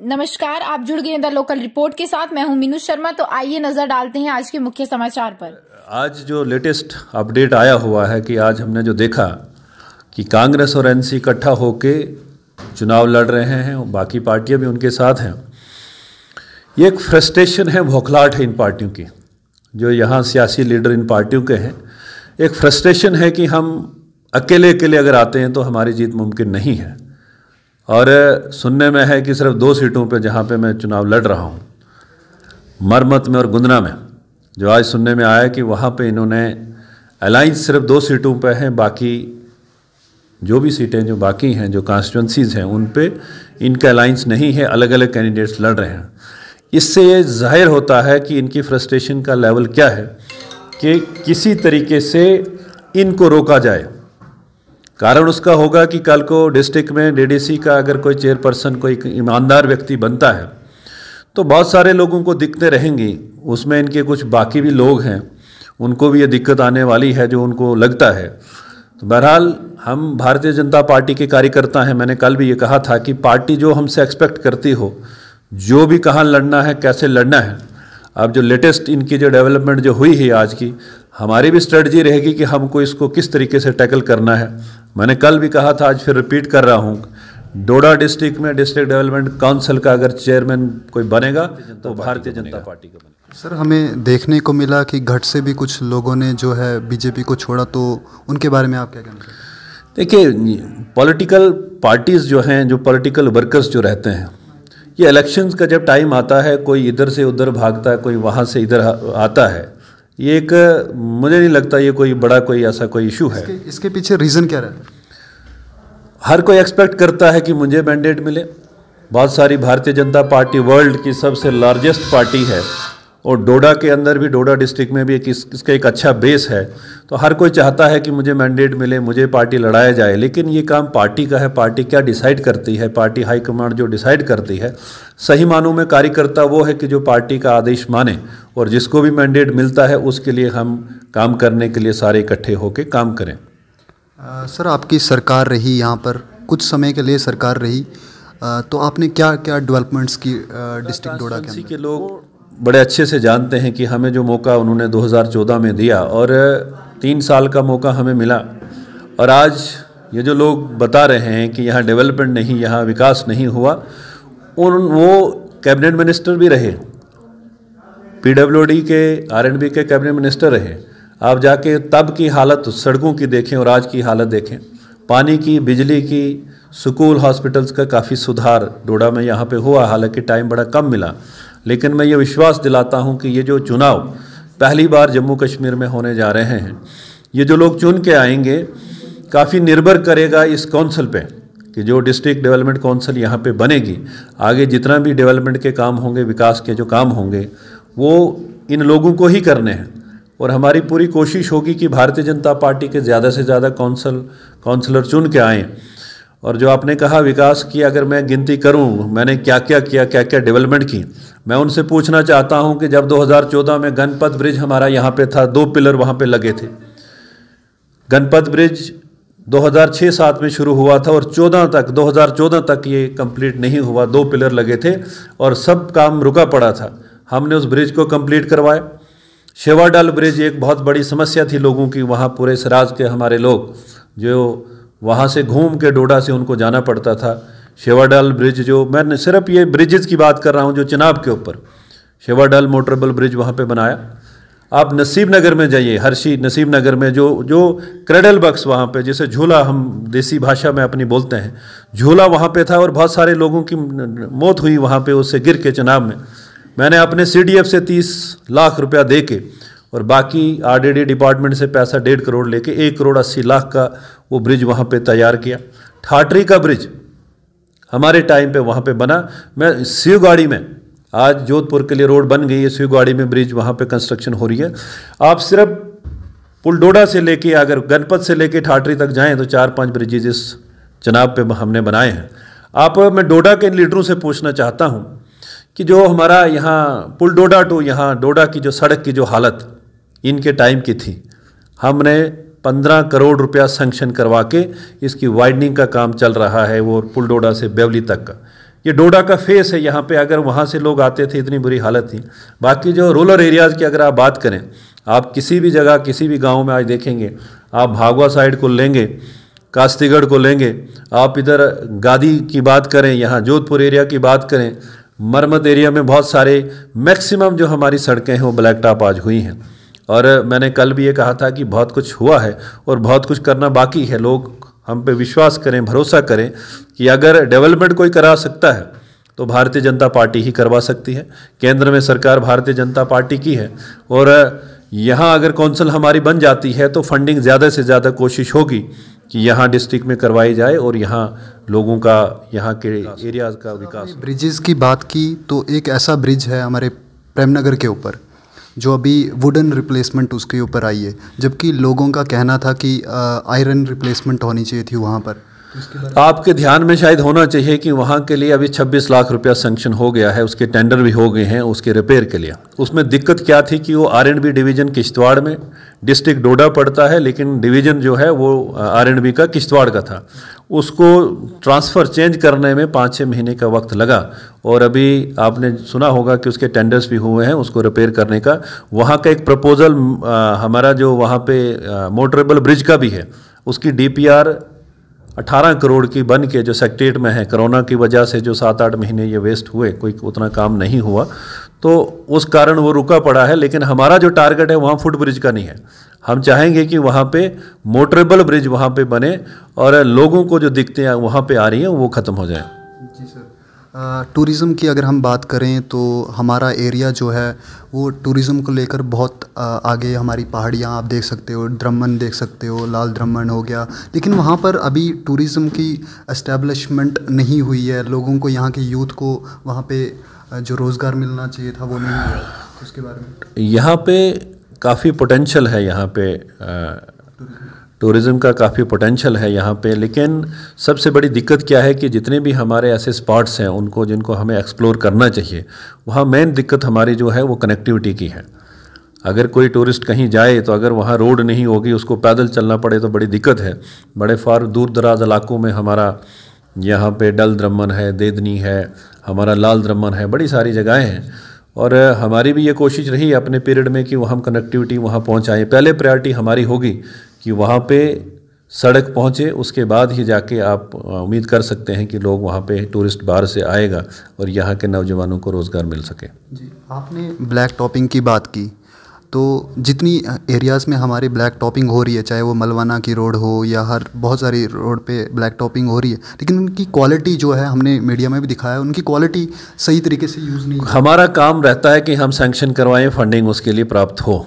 नमस्कार, आप जुड़ गए द लोकल रिपोर्ट के साथ। मैं हूं मीनू शर्मा। तो आइए नजर डालते हैं आज के मुख्य समाचार पर। आज जो लेटेस्ट अपडेट आया हुआ है कि आज हमने जो देखा कि कांग्रेस और एनसी इकट्ठा होके चुनाव लड़ रहे हैं और बाकी पार्टियां भी उनके साथ हैं। ये एक फ्रस्ट्रेशन है, बौखलाहट है इन पार्टियों की, जो यहाँ सियासी लीडर इन पार्टियों के हैं। एक फ्रस्ट्रेशन है कि हम अकेले अकेले अगर आते हैं तो हमारी जीत मुमकिन नहीं है। और सुनने में है कि सिर्फ 2 सीटों पे जहाँ पे मैं चुनाव लड़ रहा हूँ, मरमत में और गुंदना में, जो आज सुनने में आया कि वहाँ पे इन्होंने अलाइंस सिर्फ 2 सीटों पे हैं, बाकी जो भी सीटें जो बाकी हैं, जो कॉन्स्टिट्यूंसीज़ हैं, उन पे इनका अलाइंस नहीं है, अलग अलग कैंडिडेट्स लड़ रहे हैं। इससे ये जाहिर होता है कि इनकी फ्रस्ट्रेशन का लेवल क्या है कि किसी तरीके से इनको रोका जाए। कारण उसका होगा कि कल को डिस्ट्रिक्ट में डीडीसी का अगर कोई चेयरपर्सन कोई ईमानदार व्यक्ति बनता है तो बहुत सारे लोगों को दिक्कतें रहेंगी। उसमें इनके कुछ बाकी भी लोग हैं, उनको भी ये दिक्कत आने वाली है जो उनको लगता है। तो बहरहाल हम भारतीय जनता पार्टी के कार्यकर्ता हैं। मैंने कल भी ये कहा था कि पार्टी जो हमसे एक्सपेक्ट करती हो, जो भी कहाँ लड़ना है, कैसे लड़ना है। अब जो लेटेस्ट इनकी जो डेवलपमेंट जो हुई है आज की, हमारी भी स्ट्रेटजी रहेगी कि हमको इसको किस तरीके से टैकल करना है। मैंने कल भी कहा था, आज फिर रिपीट कर रहा हूँ, डोडा डिस्ट्रिक्ट में डिस्ट्रिक्ट डेवलपमेंट काउंसिल का अगर चेयरमैन कोई बनेगा तो भारतीय जनता पार्टी का बनेगा। सर, हमें देखने को मिला कि घट से भी कुछ लोगों ने जो है बीजेपी को छोड़ा, तो उनके बारे में आप क्या कहना चाहते हैं? देखिए, पॉलिटिकल पार्टीज़ जो हैं, जो पॉलिटिकल वर्कर्स जो रहते हैं, ये इलेक्शंस का जब टाइम आता है, कोई इधर से उधर भागता है, कोई वहाँ से इधर आता है। ये एक, मुझे नहीं लगता ये कोई बड़ा कोई ऐसा कोई इशू है। इसके पीछे रीज़न क्या रहता है? हर कोई एक्सपेक्ट करता है कि मुझे मैंडेट मिले। बहुत सारी भारतीय जनता पार्टी वर्ल्ड की सबसे लार्जेस्ट पार्टी है और डोडा के अंदर भी, डोडा डिस्ट्रिक्ट में भी इसका एक अच्छा बेस है। तो हर कोई चाहता है कि मुझे मैंडेट मिले, मुझे पार्टी लड़ाया जाए। लेकिन ये काम पार्टी का है। पार्टी क्या डिसाइड करती है, पार्टी हाईकमांड जो डिसाइड करती है। सही मानों में कार्यकर्ता वो है कि जो पार्टी का आदेश माने, और जिसको भी मैंडेट मिलता है उसके लिए हम काम करने के लिए सारे इकट्ठे होकर काम करें। सर, आपकी सरकार रही, यहाँ पर कुछ समय के लिए सरकार रही, तो आपने क्या क्या डेवलपमेंट्स की डिस्ट्रिक्ट डोडा के अंदर? के लोग बड़े अच्छे से जानते हैं कि हमें जो मौका उन्होंने 2014 में दिया और 3 साल का मौका हमें मिला। और आज ये जो लोग बता रहे हैं कि यहाँ डेवलपमेंट नहीं, यहाँ विकास नहीं हुआ, वो कैबिनेट मिनिस्टर भी रहे, पीडब्ल्यूडी के, आरएंडबी के कैबिनेट मिनिस्टर रहे। आप जाके तब की हालत सड़कों की देखें और आज की हालत देखें, पानी की, बिजली की, स्कूल, हॉस्पिटल्स का काफ़ी सुधार डोडा में यहाँ पे हुआ। हालांकि टाइम बड़ा कम मिला, लेकिन मैं ये विश्वास दिलाता हूँ कि ये जो चुनाव पहली बार जम्मू कश्मीर में होने जा रहे हैं, ये जो लोग चुन के आएंगे, काफ़ी निर्भर करेगा इस काउंसिल पे कि जो डिस्ट्रिक्ट डेवलपमेंट काउंसिल यहाँ पे बनेगी, आगे जितना भी डेवलपमेंट के काम होंगे, विकास के जो काम होंगे, वो इन लोगों को ही करने हैं। और हमारी पूरी कोशिश होगी कि भारतीय जनता पार्टी के ज़्यादा से ज़्यादा काउंसलर चुन के आएँ। और जो आपने कहा विकास की, अगर मैं गिनती करूं मैंने क्या क्या किया, क्या क्या डेवलपमेंट की, मैं उनसे पूछना चाहता हूं कि जब 2014 में गणपत ब्रिज हमारा यहाँ पे था, 2 पिलर वहाँ पे लगे थे। गणपत ब्रिज 2006-07 में शुरू हुआ था और 2014 तक ये कंप्लीट नहीं हुआ, 2 पिलर लगे थे और सब काम रुका पड़ा था। हमने उस ब्रिज को कंप्लीट करवाया। शेवाडल ब्रिज एक बहुत बड़ी समस्या थी लोगों की, वहाँ पूरे सराज के हमारे लोग जो वहाँ से घूम के डोडा से उनको जाना पड़ता था। शेवाडल ब्रिज, जो मैं सिर्फ ये ब्रिजेज़ की बात कर रहा हूँ जो चिनाब के ऊपर, शेवाडल मोटरेबल ब्रिज वहाँ पे बनाया। आप नसीब नगर में जाइए, हर्षी नसीब नगर में जो क्रेडल बक्स वहाँ पे, जिसे झूला हम देसी भाषा में अपनी बोलते हैं, झूला वहाँ पे था और बहुत सारे लोगों की मौत हुई वहाँ पे उससे गिर के चिनाब में। मैंने अपने CDF से 30 लाख रुपया दे के और बाकी RDD डिपार्टमेंट से पैसा 1.5 करोड़ लेके 1 करोड़ 80 लाख का वो ब्रिज वहाँ पे तैयार किया। ठाटरी का ब्रिज हमारे टाइम पे वहाँ पे बना। मैं शिवगाड़ी में, आज जोधपुर के लिए रोड बन गई है, शिवगाड़ी में ब्रिज वहाँ पे कंस्ट्रक्शन हो रही है। आप सिर्फ पुल डोडा से लेके, अगर गणपत से लेके ठाटरी तक जाएँ तो 4-5 ब्रिजेज इस चनाब पे हमने बनाए हैं। मैं डोडा के लीडरों से पूछना चाहता हूँ कि जो हमारा यहाँ पुल डोडा टू यहाँ डोडा की जो सड़क की जो हालत इनके टाइम की थी, हमने 15 करोड़ रुपया सैंक्शन करवा के इसकी वाइडनिंग का काम चल रहा है, वो पुल डोडा से बेवली तक का। ये डोडा का फेस है यहाँ पे। अगर वहाँ से लोग आते थे इतनी बुरी हालत थी। बाकी जो रूरल एरियाज़ की अगर आप बात करें, आप किसी भी जगह किसी भी गांव में आज देखेंगे, आप भागवा साइड को लेंगे, कास्तीगढ़ को लेंगे, आप इधर गादी की बात करें, यहाँ जोधपुर एरिया की बात करें, मरमत एरिया में बहुत सारे मैक्सिमम जो हमारी सड़कें हैं वो ब्लैक टॉप आज हुई हैं। और मैंने कल भी ये कहा था कि बहुत कुछ हुआ है और बहुत कुछ करना बाकी है। लोग हम पे विश्वास करें, भरोसा करें कि अगर डेवलपमेंट कोई करा सकता है तो भारतीय जनता पार्टी ही करवा सकती है। केंद्र में सरकार भारतीय जनता पार्टी की है और यहाँ अगर कौंसिल हमारी बन जाती है तो फंडिंग ज़्यादा से ज़्यादा कोशिश होगी कि यहाँ डिस्ट्रिक्ट में करवाई जाए और यहाँ लोगों का, यहाँ के एरियाज़ का विकास। ब्रिजेज़ की बात की तो एक ऐसा ब्रिज है हमारे प्रेमनगर के ऊपर जो अभी वुडन रिप्लेसमेंट उसके ऊपर आई है, जबकि लोगों का कहना था कि आयरन रिप्लेसमेंट होनी चाहिए थी वहाँ पर। आपके ध्यान में शायद होना चाहिए कि वहाँ के लिए अभी 26 लाख रुपया सैंक्शन हो गया है, उसके टेंडर भी हो गए हैं उसके रिपेयर के लिए। उसमें दिक्कत क्या थी कि वो R&B डिवीज़न किश्तवाड़ में, डिस्ट्रिक्ट डोडा पड़ता है लेकिन डिवीज़न जो है वो R&B का किश्तवाड़ का था। उसको ट्रांसफ़र चेंज करने में 5-6 महीने का वक्त लगा और अभी आपने सुना होगा कि उसके टेंडर्स भी हुए हैं उसको रिपेयर करने का। वहाँ का एक प्रपोज़ल हमारा जो वहाँ पे मोटरेबल ब्रिज का भी है, उसकी DPR 18 करोड़ की बन के जो सेक्रेटरीट में है, कोरोना की वजह से जो 7-8 महीने ये वेस्ट हुए, कोई उतना काम नहीं हुआ तो उस कारण वो रुका पड़ा है। लेकिन हमारा जो टारगेट है वहाँ फुट ब्रिज का नहीं है। हम चाहेंगे कि वहाँ पे मोटरेबल ब्रिज वहाँ पे बने और लोगों को जो दिक्कतें वहाँ पे आ रही हैं वो ख़त्म हो जाए। जी सर, टूरिज़्म की अगर हम बात करें तो हमारा एरिया जो है वो टूरिज़्म को लेकर बहुत आगे। हमारी पहाड़ियाँ आप देख सकते हो, द्रमन देख सकते हो, लाल द्रमन हो गया, लेकिन वहाँ पर अभी टूरिज़्म की एस्टेब्लिशमेंट नहीं हुई है। लोगों को, यहाँ के यूथ को वहाँ पे जो रोज़गार मिलना चाहिए था वो नहीं हुआ। उसके बारे में यहाँ पे काफ़ी पोटेंशियल है, यहाँ पे टूरिज़्म का काफ़ी पोटेंशियल है यहाँ पे। लेकिन सबसे बड़ी दिक्कत क्या है कि जितने भी हमारे ऐसे स्पॉट्स हैं उनको, जिनको हमें एक्सप्लोर करना चाहिए, वहाँ मेन दिक्कत हमारी जो है वो कनेक्टिविटी की है। अगर कोई टूरिस्ट कहीं जाए तो अगर वहाँ रोड नहीं होगी, उसको पैदल चलना पड़े तो बड़ी दिक्कत है। बड़े फार दूर दराज इलाकों में हमारा यहाँ पे डल द्रमन है, देदनी है, हमारा लाल द्रमन है, बड़ी सारी जगहें हैं और हमारी भी ये कोशिश रही अपने पीरियड में कि हम कनेक्टिविटी वहाँ पहुँचाएँ। पहले प्रायोरिटी हमारी होगी कि वहाँ पे सड़क पहुँचे, उसके बाद ही जाके आप उम्मीद कर सकते हैं कि लोग वहाँ पे टूरिस्ट बाहर से आएगा और यहाँ के नौजवानों को रोज़गार मिल सके। जी, आपने ब्लैक टॉपिंग की बात की तो जितनी एरियाज़ में हमारी ब्लैक टॉपिंग हो रही है, चाहे वो मलवाना की रोड हो या हर बहुत सारी रोड पे ब्लैक टॉपिंग हो रही है, लेकिन उनकी क्वालिटी जो है, हमने मीडिया में भी दिखाया, उनकी क्वालिटी सही तरीके से यूज़ नहीं। हमारा काम रहता है कि हम सैंक्शन करवाएं, फंडिंग उसके लिए प्राप्त हो,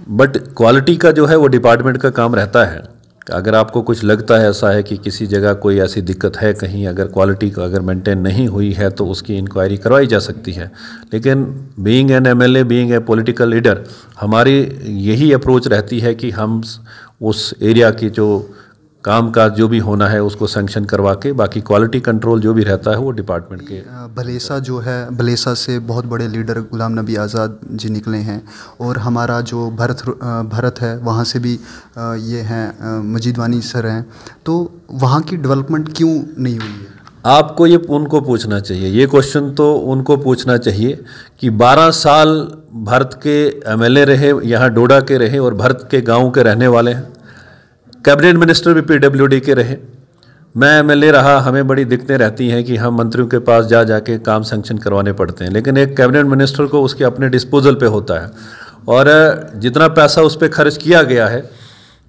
बट क्वालिटी का जो है वो डिपार्टमेंट का काम रहता है। अगर आपको कुछ लगता है ऐसा है कि किसी जगह कोई ऐसी दिक्कत है, कहीं अगर क्वालिटी का अगर मेंटेन नहीं हुई है तो उसकी इंक्वायरी करवाई जा सकती है। लेकिन being an MLA, being a political leader, हमारी यही अप्रोच रहती है कि हम उस एरिया की जो काम का जो भी होना है उसको सैंक्शन करवा के, बाकी क्वालिटी कंट्रोल जो भी रहता है वो डिपार्टमेंट के। भलेसा जो है, भलेसा से बहुत बड़े लीडर गुलाम नबी आज़ाद जी निकले हैं और हमारा जो भरत है वहाँ से भी ये हैं मजीद वानी सर हैं, तो वहाँ की डेवलपमेंट क्यों नहीं हुई है? आपको ये उनको पूछना चाहिए, ये क्वेश्चन तो उनको पूछना चाहिए कि 12 साल भरत के MLA रहे, यहाँ डोडा के रहे और भरत के गाँव के रहने वाले हैं। कैबिनेट मिनिस्टर भी PWD के रहे, मैं MLA रहा। हमें बड़ी दिक्कतें रहती हैं कि हम मंत्रियों के पास जा जाके काम सैंक्शन करवाने पड़ते हैं, लेकिन एक कैबिनेट मिनिस्टर को उसके अपने डिस्पोजल पे होता है और जितना पैसा उस पर खर्च किया गया है,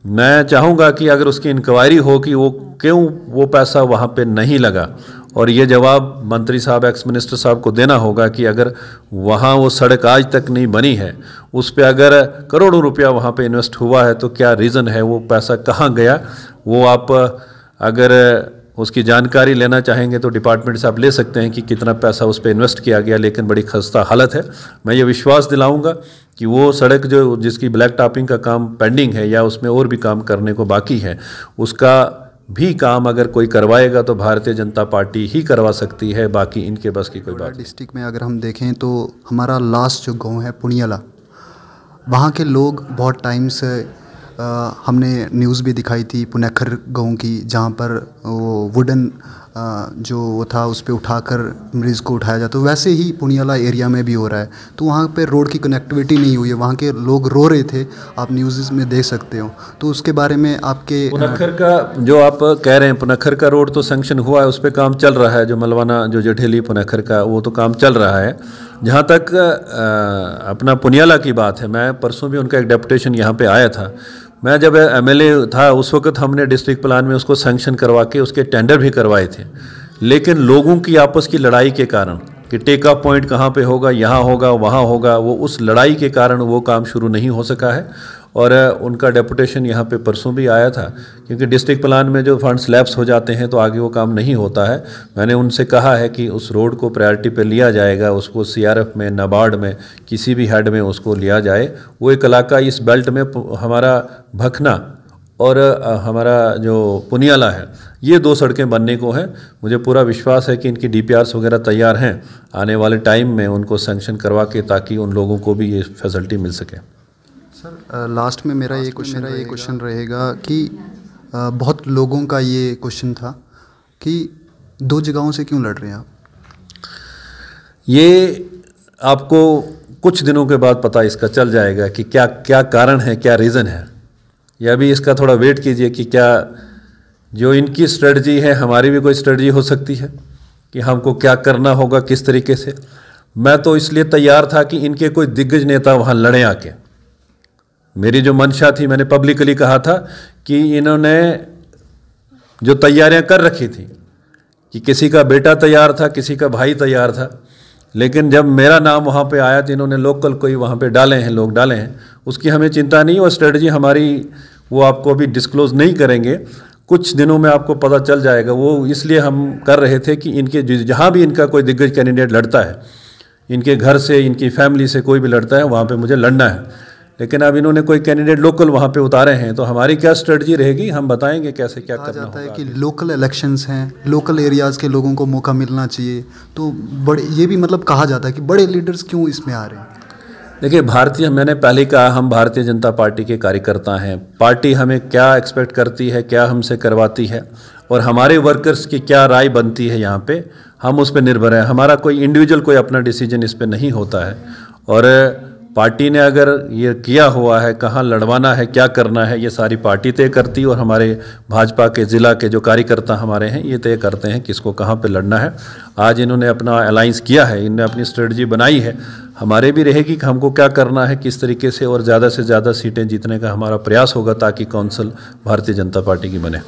मैं चाहूँगा कि अगर उसकी इंक्वायरी हो कि वो क्यों वो पैसा वहाँ पे नहीं लगा, और ये जवाब मंत्री साहब, एक्स मिनिस्टर साहब को देना होगा कि अगर वहाँ वो सड़क आज तक नहीं बनी है, उस पे अगर करोड़ों रुपया वहाँ पे इन्वेस्ट हुआ है तो क्या रीज़न है, वो पैसा कहाँ गया। वो आप अगर उसकी जानकारी लेना चाहेंगे तो डिपार्टमेंट से आप ले सकते हैं कि कितना पैसा उस पर इन्वेस्ट किया गया, लेकिन बड़ी खस्ता हालत है। मैं ये विश्वास दिलाऊंगा कि वो सड़क जो जिसकी ब्लैक टॉपिंग का काम पेंडिंग है या उसमें और भी काम करने को बाकी है, उसका भी काम अगर कोई करवाएगा तो भारतीय जनता पार्टी ही करवा सकती है, बाकी इनके बस की कोई बात नहीं। डिस्ट्रिक्ट में अगर हम देखें तो हमारा लास्ट जो गांव है पुनियाला, वहाँ के लोग बहुत टाइम से हमने न्यूज़ भी दिखाई थी पुनेखर गांव की, जहाँ पर वो वुडन जो वो था उस पर उठाकर मरीज़ को उठाया जाता, तो वैसे ही पुनियाला एरिया में भी हो रहा है। तो वहाँ पे रोड की कनेक्टिविटी नहीं हुई है, वहाँ के लोग रो रहे थे, आप न्यूज़ में देख सकते हो। तो उसके बारे में आपके पुनखर का जो आप कह रहे हैं, पुनखर का रोड तो सैंक्शन हुआ है, उस पर काम चल रहा है। जो मलवाना जो जठेली पुनखर का, वो तो काम चल रहा है। जहाँ तक अपना पुनियाला की बात है, मैं परसों भी उनका एक डेपुटेशन यहाँ पे आया था। मैं जब एमएलए था उस वक्त हमने डिस्ट्रिक्ट प्लान में उसको सैंक्शन करवा के उसके टेंडर भी करवाए थे, लेकिन लोगों की आपस की लड़ाई के कारण कि टेक पॉइंट कहाँ पे होगा, यहाँ होगा, वहाँ होगा, वो उस लड़ाई के कारण वो काम शुरू नहीं हो सका है। और उनका डेपुटेशन यहाँ पे परसों भी आया था, क्योंकि डिस्ट्रिक्ट प्लान में जो फंड्स लैप्स हो जाते हैं तो आगे वो काम नहीं होता है। मैंने उनसे कहा है कि उस रोड को प्रायोरिटी पे लिया जाएगा, उसको सीआरएफ में, नाबार्ड में, किसी भी हेड में उसको लिया जाए। वो एक इलाका इस बेल्ट में हमारा भखना और हमारा जो पुनियाला है, ये 2 सड़कें बनने को हैं। मुझे पूरा विश्वास है कि इनकी डीपीआरस वगैरह तैयार हैं, आने वाले टाइम में उनको सैंक्शन करवा के ताकि उन लोगों को भी ये फैसिलिटी मिल सके। सर लास्ट में मेरा ये क्वेश्चन रहेगा कि बहुत लोगों का ये क्वेश्चन था कि 2 जगहों से क्यों लड़ रहे हैं आप? ये आपको कुछ दिनों के बाद पता इसका चल जाएगा कि क्या क्या कारण है, क्या रीज़न है। या भी इसका थोड़ा वेट कीजिए कि क्या जो इनकी स्ट्रेटजी है, हमारी भी कोई स्ट्रेटजी हो सकती है कि हमको क्या करना होगा, किस तरीके से। मैं तो इसलिए तैयार था कि इनके कोई दिग्गज नेता वहाँ लड़ें आके। मेरी जो मंशा थी, मैंने पब्लिकली कहा था कि इन्होंने जो तैयारियां कर रखी थी कि किसी का बेटा तैयार था, किसी का भाई तैयार था, लेकिन जब मेरा नाम वहाँ पे आया तो इन्होंने लोकल कोई वहाँ पे डाले हैं, लोग डाले हैं। उसकी हमें चिंता नहीं, और स्ट्रेटजी हमारी वो आपको अभी डिस्क्लोज़ नहीं करेंगे, कुछ दिनों में आपको पता चल जाएगा। वो इसलिए हम कर रहे थे कि इनके जहाँ भी इनका कोई दिग्गज कैंडिडेट लड़ता है, इनके घर से, इनकी फैमिली से कोई भी लड़ता है, वहाँ पे मुझे लड़ना है। लेकिन अब इन्होंने कोई कैंडिडेट लोकल वहाँ पे उतारे हैं, तो हमारी क्या स्ट्रेटजी रहेगी, हम बताएंगे कैसे क्या करना जाता है होगा। कि लोकल इलेक्शंस हैं, लोकल एरियाज़ के लोगों को मौका मिलना चाहिए। तो बड़े, ये भी मतलब कहा जाता है कि बड़े लीडर्स क्यों इसमें आ रहे हैं? देखिए, मैंने पहले कहा, हम भारतीय जनता पार्टी के कार्यकर्ता हैं। पार्टी हमें क्या एक्सपेक्ट करती है, क्या हमसे करवाती है, और हमारे वर्कर्स की क्या राय बनती है यहाँ पे, हम उस पर निर्भर है। हमारा कोई इंडिविजुअल कोई अपना डिसीजन इस पर नहीं होता है। और पार्टी ने अगर ये किया हुआ है, कहाँ लड़वाना है, क्या करना है, ये सारी पार्टी तय करती है। और हमारे भाजपा के ज़िला के जो कार्यकर्ता हमारे हैं, ये तय करते हैं किसको कहाँ पे लड़ना है। आज इन्होंने अपना अलाइंस किया है, इन्होंने अपनी स्ट्रेटजी बनाई है। हमारे भी रहेगी कि हमको क्या करना है, किस तरीके से, और ज़्यादा से ज़्यादा सीटें जीतने का हमारा प्रयास होगा ताकि काउंसिल भारतीय जनता पार्टी की बने।